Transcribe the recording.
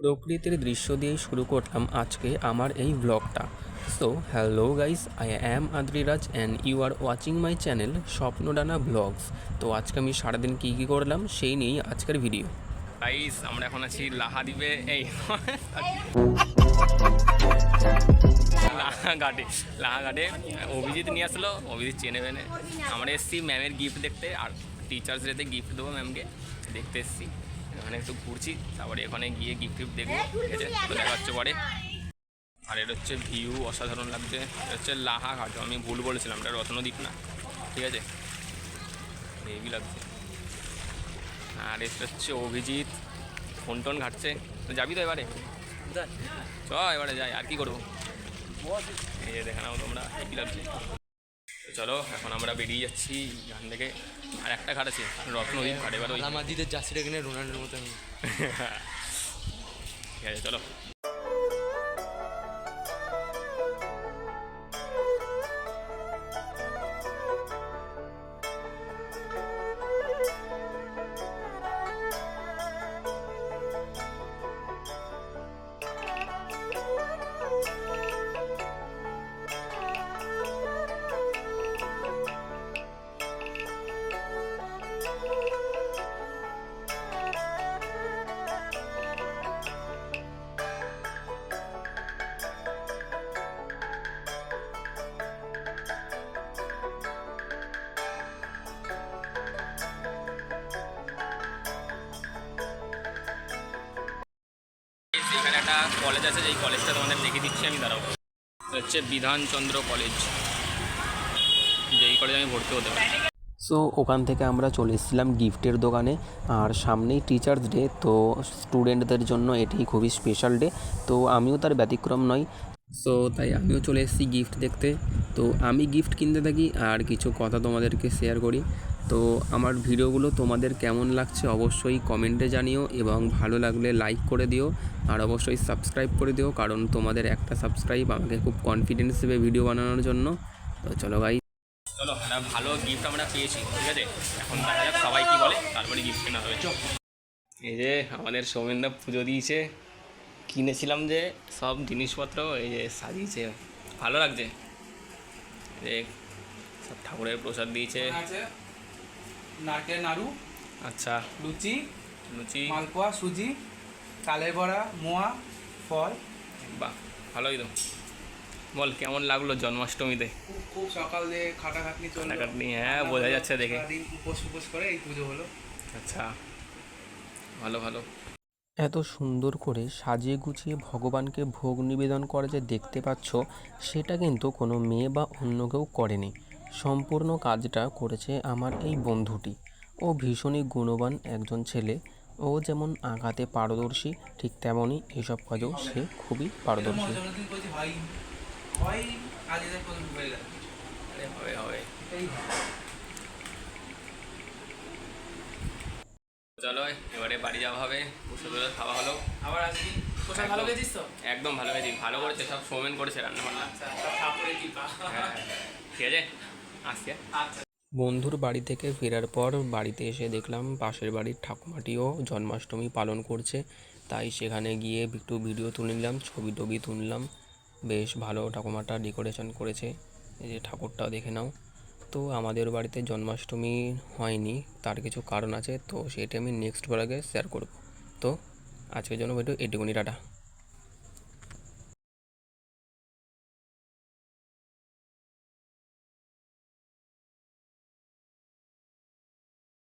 প্রকৃতির দৃশ্য দিয়েই শুরু করলাম আজকে আমার এই ব্লগটা। So hello guys, I am Adriraj and you are watching my channel Swapnodana vlogs. তো আজকে আমি সারাদিন কী কী করলাম সেই নিয়েই আজকের ভিডিও। গাইস, আমরা এখন আছি লাহাদ্বীপে, এই লাহাঘাটে। অভিজিৎ নিয়ে আসলো, অভিজিৎ চেনে বেনে। আমরা এসেছি ম্যামের গিফট দেখতে, আর টিচার্স ডেতে গিফট দেবো ম্যামকে, দেখতে এসেছি। এখানে একটু ঘুরছি, তারপরে এখানে গিয়ে গিফট টিফট দেখবো, ঠিক আছে? তো দেখা হচ্ছে পরে। আর এটা হচ্ছে ভিউ, অসাধারণ লাগছে। এটা হচ্ছে লাহাঘাট, আমি ভুল বলেছিলাম, এটা রত্নদ্বীপ না, ঠিক আছে? হেভি লাগছে। আর এটা হচ্ছে অভিজিৎ, ফোন টোন ঘাটছে। তো যাবি তো এবারে? চ এবারে যাই, আর কি করবো? এই যে দেখে নাও তোমরা, হেভি লাগছে। চলো এখন আমরা বেরিয়ে যাচ্ছি এখান থেকে। আর একটা ঘাট আছে রত্নদ্বীপ ঘাট, এবার ওই মাঝিদের জার্সিটা কিনে রোনাল্ডোর মতো। ঠিক আছে, চলো। এখানে একটা কলেজ আছে, যেই কলেজটা তোমাদের দেখে দিচ্ছি আমি, দাঁড়াও। হচ্ছে বিধানচন্দ্র কলেজ, যেই কলেজে আমি ভর্তি হতে পারি। সো ওখান থেকে আমরা চলে এসেছিলাম গিফটের দোকানে। আর সামনেই টিচার্স ডে, তো স্টুডেন্টদের জন্য এটি খুবই স্পেশাল ডে, তো আমিও তার ব্যতিক্রম নই। সো তাই আমিও চলে এসেছি গিফট দেখতে। তো আমি গিফট কিনতে থাকি আর কিছু কথা তোমাদেরকে শেয়ার করি। তো আমার ভিডিওগুলো তোমাদের কেমন লাগছে অবশ্যই কমেন্টে জানিও, এবং ভালো লাগলে লাইক করে দিও, আর অবশ্যই সাবস্ক্রাইব করে দিও, কারণ তোমাদের একটা সাবস্ক্রাইব আমাকে খুব কনফিডেন্স দেবে ভিডিও বানানোর জন্য। তো চলো ভাই, চলো, একটা ভালো গিফট আমরা পেয়েছি, ঠিক আছে? এখন দেখা যাক সবাই কী বলে, তারপরে গিফট কেনা হবে। এই যে আমাদের সৌমেনদা পুজো দিয়েছে, কিনেছিলাম যে সব জিনিসপত্র, এই যে সাজিয়েছে, ভালো লাগছে। এই সব ঠাকুরের প্রসাদ দিয়েছে। নারকেল নাড়ু, আচ্ছা, লুচি, মালপোয়া, সুজি, তালের বড়া, মোয়া, ফল। বাহ, ভালোই তো। বল কেমন লাগলো জন্মাষ্টমীতে? খুব সকাল দিয়ে খাটাখাটনি চললো। খাটাখাটনি, হ্যাঁ বোঝা যাচ্ছে দেখে। উপোস করে এই পুজো হলো। আচ্ছা, ভালো ভালো। এত সুন্দর করে সাজিয়ে গুছিয়ে ভগবানকে ভোগ নিবেদন করে যে দেখতে পাচ্ছ, সেটা কিন্তু কোনো মেয়ে বা অন্য কেউ করেনি। সম্পূর্ণ কাজটা করেছে আমার এই বন্ধুটি। ও ভীষণই গুণবান একজন ছেলে। ও যেমন আঁকাতে পারদর্শী, ঠিক তেমনই এসব কাজেও সে খুবই পারদর্শী। হবে হবে। চলো এবারে বাড়ি যাওয়া হবে, বসে বসে খাওয়া হলো। আবার আসবি। কোথায় ভালো গেছিস তো? একদম ভালো গেছি, ভালো করেছে, সব সৌমেন করেছে রান্না বান্না। হ্যাঁ, ঠিক আছে, আসছে। বন্ধুর বাড়ি থেকে ফেরার পর বাড়িতে এসে দেখলাম পাশের বাড়ির ঠাকুমাটিও জন্মাষ্টমী পালন করছে, তাই সেখানে গিয়ে একটু ভিডিও তুলে নিলাম, ছবি টবি তুললাম। বেশ ভালো ঠাকুমাটা ডেকোরেশন করেছে, এই যে ঠাকুরটাও দেখে নাও। তো আমাদের বাড়িতে জন্মাষ্টমী হয়নি, তার কিছু কারণ আছে, তো সেটা আমি নেক্সট ব্লগে শেয়ার করব। তো আজকের জন্য ভিডিও এটুকুনি, টাটা।